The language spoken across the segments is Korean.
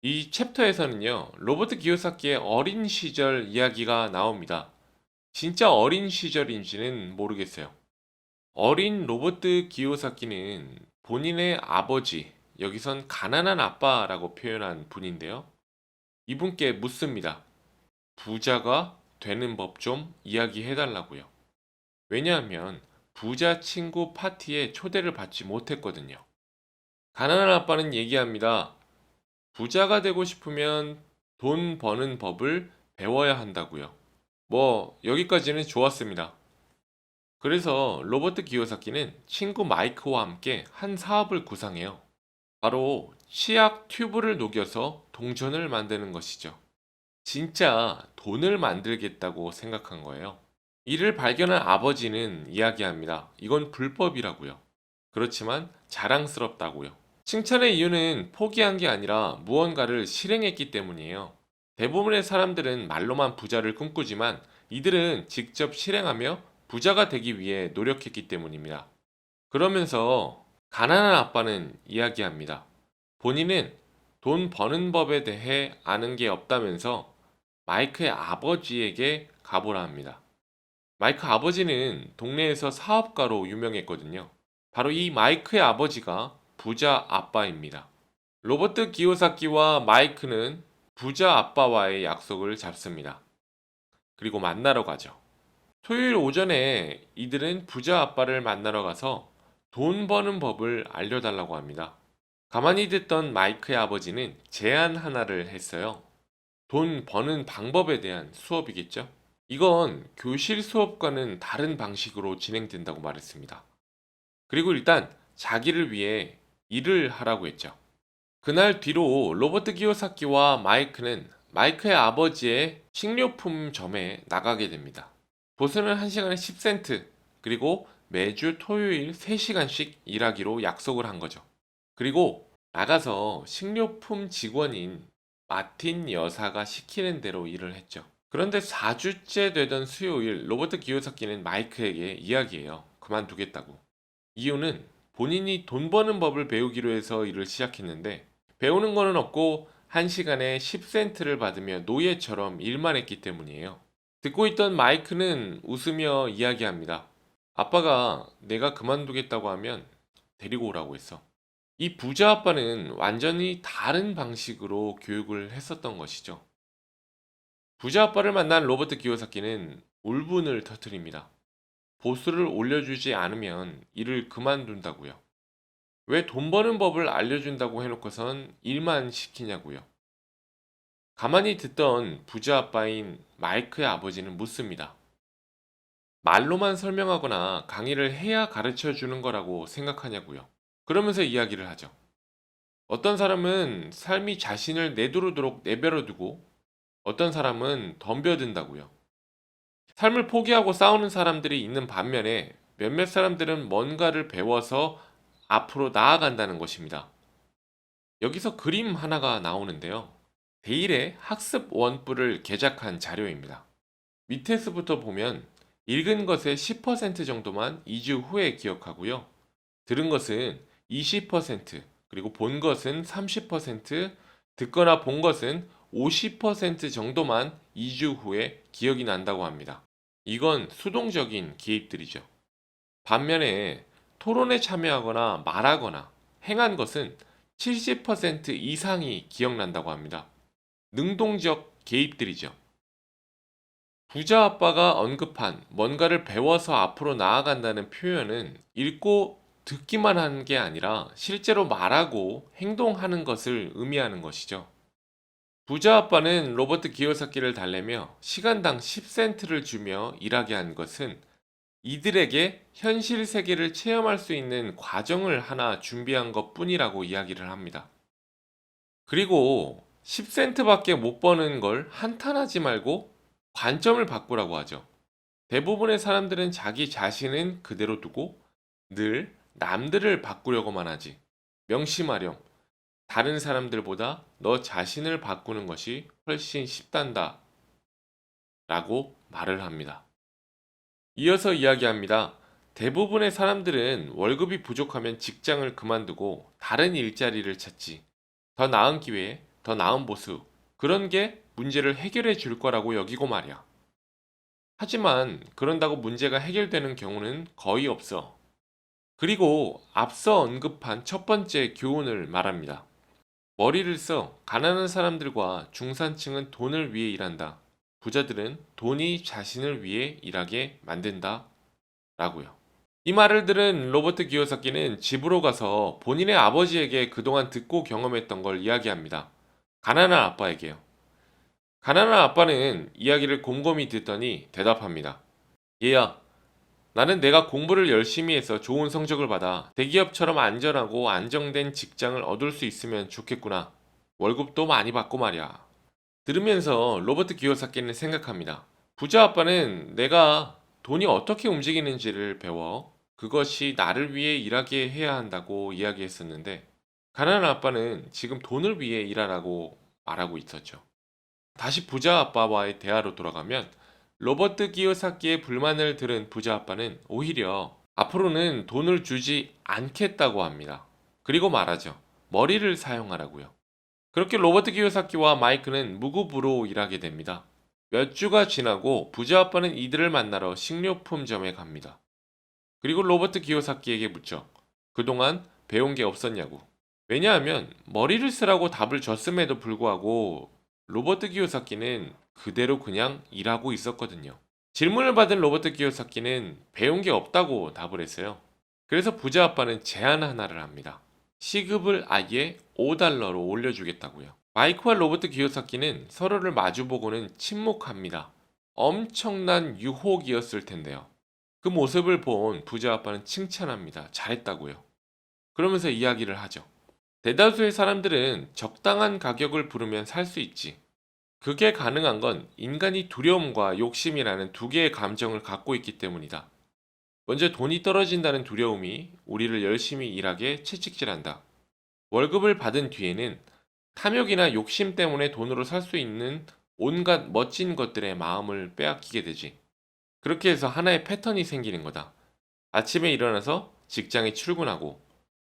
이 챕터에서는요, 로버트 기요사키의 어린 시절 이야기가 나옵니다. 진짜 어린 시절인지는 모르겠어요. 어린 로버트 기요사키는 본인의 아버지, 여기선 가난한 아빠라고 표현한 분인데요. 이분께 묻습니다. 부자가 되는 법 좀 이야기해달라고요. 왜냐하면 부자 친구 파티에 초대를 받지 못했거든요. 가난한 아빠는 얘기합니다. 부자가 되고 싶으면 돈 버는 법을 배워야 한다고요. 여기까지는 좋았습니다. 그래서 로버트 기요사키는 친구 마이크와 함께 한 사업을 구상해요. 바로 치약 튜브를 녹여서 동전을 만드는 것이죠. 진짜 돈을 만들겠다고 생각한 거예요. 이를 발견한 아버지는 이야기합니다. 이건 불법이라고요. 그렇지만 자랑스럽다고요. 칭찬의 이유는 포기한 게 아니라 무언가를 실행했기 때문이에요. 대부분의 사람들은 말로만 부자를 꿈꾸지만 이들은 직접 실행하며 부자가 되기 위해 노력했기 때문입니다. 그러면서 가난한 아빠는 이야기합니다. 본인은 돈 버는 법에 대해 아는 게 없다면서 마이크의 아버지에게 가보라 합니다. 마이크 아버지는 동네에서 사업가로 유명했거든요. 바로 이 마이크의 아버지가 부자 아빠입니다. 로버트 기요사키와 마이크는 부자 아빠와의 약속을 잡습니다. 그리고 만나러 가죠. 토요일 오전에 이들은 부자 아빠를 만나러 가서 돈 버는 법을 알려달라고 합니다. 가만히 듣던 마이크의 아버지는 제안 하나를 했어요. 돈 버는 방법에 대한 수업이겠죠? 이건 교실 수업과는 다른 방식으로 진행된다고 말했습니다. 그리고 일단 자기를 위해 일을 하라고 했죠. 그날 뒤로 로버트 기요사키와 마이크는 마이크의 아버지의 식료품점에 나가게 됩니다. 보스는 1시간에 10센트, 그리고 매주 토요일 3시간씩 일하기로 약속을 한 거죠. 그리고 나가서 식료품 직원인 마틴 여사가 시키는 대로 일을 했죠. 그런데 4주째 되던 수요일 로버트 기요사키는 마이크에게 이야기해요. 그만두겠다고. 이유는 본인이 돈 버는 법을 배우기로 해서 일을 시작했는데 배우는 거는 없고 1시간에 10센트를 받으며 노예처럼 일만 했기 때문이에요. 듣고 있던 마이크는 웃으며 이야기합니다. 아빠가 내가 그만두겠다고 하면 데리고 오라고 했어. 이 부자 아빠는 완전히 다른 방식으로 교육을 했었던 것이죠. 부자 아빠를 만난 로버트 기요사키는 울분을 터뜨립니다. 보수를 올려주지 않으면 일을 그만둔다고요. 왜 돈 버는 법을 알려준다고 해놓고선 일만 시키냐고요. 가만히 듣던 부자 아빠인 마이크의 아버지는 묻습니다. 말로만 설명하거나 강의를 해야 가르쳐 주는 거라고 생각하냐고요. 그러면서 이야기를 하죠. 어떤 사람은 삶이 자신을 내두르도록 내버려 두고 어떤 사람은 덤벼든다고요. 삶을 포기하고 싸우는 사람들이 있는 반면에 몇몇 사람들은 뭔가를 배워서 앞으로 나아간다는 것입니다. 여기서 그림 하나가 나오는데요. 데일의 학습 원뿔을 개작한 자료입니다. 밑에서부터 보면 읽은 것의 10% 정도만 2주 후에 기억하고요. 들은 것은 20%, 그리고 본 것은 30%, 듣거나 본 것은 50% 정도만 2주 후에 기억이 난다고 합니다. 이건 수동적인 기입들이죠. 반면에 토론에 참여하거나 말하거나 행한 것은 70% 이상이 기억난다고 합니다. 능동적 개입들이죠. 부자 아빠가 언급한 뭔가를 배워서 앞으로 나아간다는 표현은 읽고 듣기만 하는 게 아니라 실제로 말하고 행동하는 것을 의미하는 것이죠. 부자 아빠는 로버트 기요사키를 달래며 시간당 10센트를 주며 일하게 한 것은 이들에게 현실 세계를 체험할 수 있는 과정을 하나 준비한 것 뿐이라고 이야기를 합니다. 그리고 10센트밖에 못 버는 걸 한탄하지 말고 관점을 바꾸라고 하죠. 대부분의 사람들은 자기 자신은 그대로 두고 늘 남들을 바꾸려고만 하지. 명심하렴. 다른 사람들보다 너 자신을 바꾸는 것이 훨씬 쉽단다. 라고 말을 합니다. 이어서 이야기합니다. 대부분의 사람들은 월급이 부족하면 직장을 그만두고 다른 일자리를 찾지. 더 나은 기회에 더 나은 모습, 그런 게 문제를 해결해 줄 거라고 여기고 말이야. 하지만 그런다고 문제가 해결되는 경우는 거의 없어. 그리고 앞서 언급한 첫 번째 교훈을 말합니다. 머리를 써 가난한 사람들과 중산층은 돈을 위해 일한다. 부자들은 돈이 자신을 위해 일하게 만든다. 라고요. 이 말을 들은 로버트 기요사키는 집으로 가서 본인의 아버지에게 그동안 듣고 경험했던 걸 이야기합니다. 가난한 아빠에게요. 가난한 아빠는 이야기를 곰곰이 듣더니 대답합니다. 얘야, 나는 내가 공부를 열심히 해서 좋은 성적을 받아 대기업처럼 안전하고 안정된 직장을 얻을 수 있으면 좋겠구나. 월급도 많이 받고 말이야. 들으면서 로버트 기요사키는 생각합니다. 부자 아빠는 내가 돈이 어떻게 움직이는지를 배워 그것이 나를 위해 일하게 해야 한다고 이야기했었는데, 가난한 아빠는 지금 돈을 위해 일하라고 말하고 있었죠. 다시 부자 아빠와의 대화로 돌아가면, 로버트 기요사키의 불만을 들은 부자 아빠는 오히려 앞으로는 돈을 주지 않겠다고 합니다. 그리고 말하죠. 머리를 사용하라고요. 그렇게 로버트 기요사키와 마이크는 무급으로 일하게 됩니다. 몇 주가 지나고 부자 아빠는 이들을 만나러 식료품점에 갑니다. 그리고 로버트 기요사키에게 묻죠. 그동안 배운 게 없었냐고. 왜냐하면 머리를 쓰라고 답을 줬음에도 불구하고 로버트 기요사키는 그대로 그냥 일하고 있었거든요. 질문을 받은 로버트 기요사키는 배운 게 없다고 답을 했어요. 그래서 부자 아빠는 제안 하나를 합니다. 시급을 아예 $5로 올려주겠다고요. 마이크와 로버트 기요사키는 서로를 마주보고는 침묵합니다. 엄청난 유혹이었을 텐데요. 그 모습을 본 부자 아빠는 칭찬합니다. 잘했다고요. 그러면서 이야기를 하죠. 대다수의 사람들은 적당한 가격을 부르면 살 수 있지. 그게 가능한 건 인간이 두려움과 욕심이라는 두 개의 감정을 갖고 있기 때문이다. 먼저 돈이 떨어진다는 두려움이 우리를 열심히 일하게 채찍질한다. 월급을 받은 뒤에는 탐욕이나 욕심 때문에 돈으로 살 수 있는 온갖 멋진 것들의 마음을 빼앗기게 되지. 그렇게 해서 하나의 패턴이 생기는 거다. 아침에 일어나서 직장에 출근하고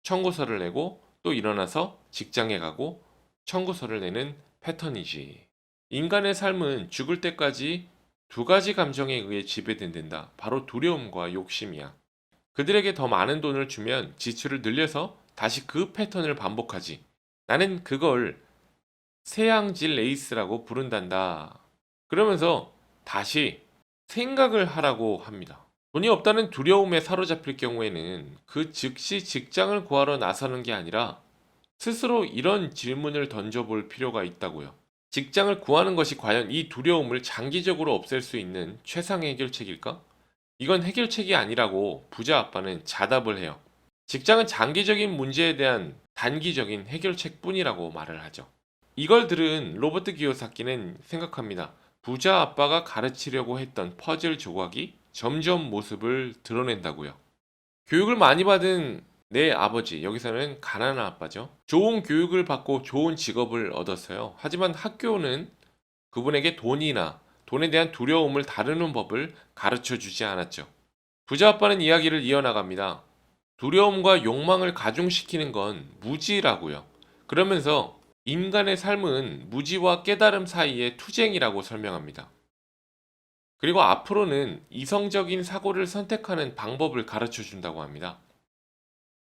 청구서를 내고 또 일어나서 직장에 가고 청구서를 내는 패턴이지. 인간의 삶은 죽을 때까지 두 가지 감정에 의해 지배된다. 바로 두려움과 욕심이야. 그들에게 더 많은 돈을 주면 지출을 늘려서 다시 그 패턴을 반복하지. 나는 그걸 세양질 레이스라고 부른단다. 그러면서 다시 생각을 하라고 합니다. 돈이 없다는 두려움에 사로잡힐 경우에는 그 즉시 직장을 구하러 나서는 게 아니라 스스로 이런 질문을 던져볼 필요가 있다고요. 직장을 구하는 것이 과연 이 두려움을 장기적으로 없앨 수 있는 최상의 해결책일까? 이건 해결책이 아니라고 부자 아빠는 자답을 해요. 직장은 장기적인 문제에 대한 단기적인 해결책뿐이라고 말을 하죠. 이걸 들은 로버트 기요사키는 생각합니다. 부자 아빠가 가르치려고 했던 퍼즐 조각이 점점 모습을 드러낸다고요. 교육을 많이 받은 내 아버지, 여기서는 가난한 아빠죠. 좋은 교육을 받고 좋은 직업을 얻었어요. 하지만 학교는 그분에게 돈이나 돈에 대한 두려움을 다루는 법을 가르쳐 주지 않았죠. 부자 아빠는 이야기를 이어나갑니다. 두려움과 욕망을 가중시키는 건 무지라고요. 그러면서 인간의 삶은 무지와 깨달음 사이의 투쟁이라고 설명합니다. 그리고 앞으로는 이성적인 사고를 선택하는 방법을 가르쳐 준다고 합니다.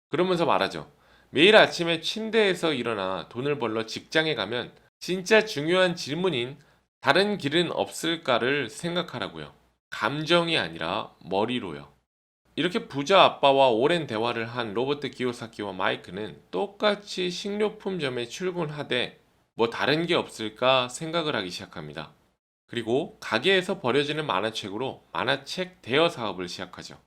그러면서 말하죠. 매일 아침에 침대에서 일어나 돈을 벌러 직장에 가면 진짜 중요한 질문인 다른 길은 없을까를 생각하라고요. 감정이 아니라 머리로요. 이렇게 부자 아빠와 오랜 대화를 한 로버트 기요사키와 마이크는 똑같이 식료품점에 출근하되 뭐 다른 게 없을까 생각을 하기 시작합니다. 그리고 가게에서 버려지는 만화책으로 만화책 대여 사업을 시작하죠.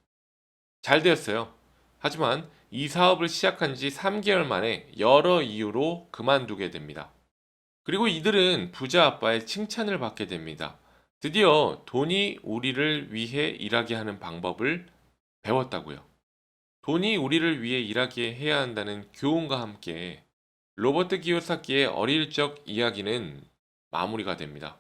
잘 되었어요. 하지만 이 사업을 시작한 지 3개월 만에 여러 이유로 그만두게 됩니다. 그리고 이들은 부자 아빠의 칭찬을 받게 됩니다. 드디어 돈이 우리를 위해 일하게 하는 방법을 배웠다고요. 돈이 우리를 위해 일하게 해야 한다는 교훈과 함께 로버트 기요사키의 어릴 적 이야기는 마무리가 됩니다.